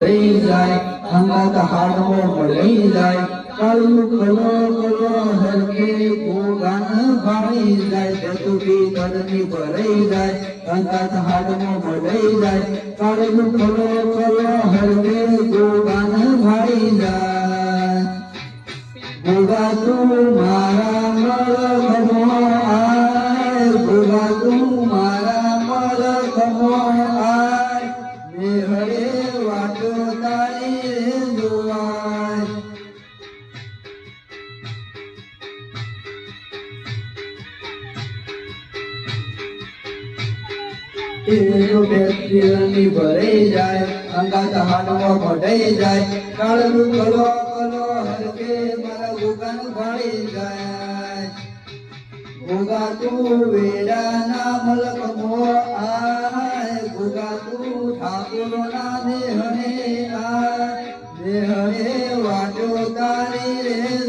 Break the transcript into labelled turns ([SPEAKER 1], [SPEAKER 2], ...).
[SPEAKER 1] રહી જાય અંગત હાડવો મળી જાય કાળું કલો કલો હરકે ગોગાન ભાળી જાય ચતુર્થી તરની ભરાઈ જાય અંગત હાડવો મળી જાય કાળું કલો કલો હરકે ગોગાન ભાળી જાય ગોગા તું મારા મળખમો આય ગોગા તું મારા મળખમો આય મેહરે વાતો તારી રે જોવાય એનો બેટરી ભરાઈ જાય અંગાત હાડવો મઢાઈ જાય કાળું કલો કલો હરકે મારા ગોગાન ભાળી જાય ગોગા તું વેડાના મલકમો આય ગોગા તું ઠાકોરના દેહને આય દેહને વાટો તારી રે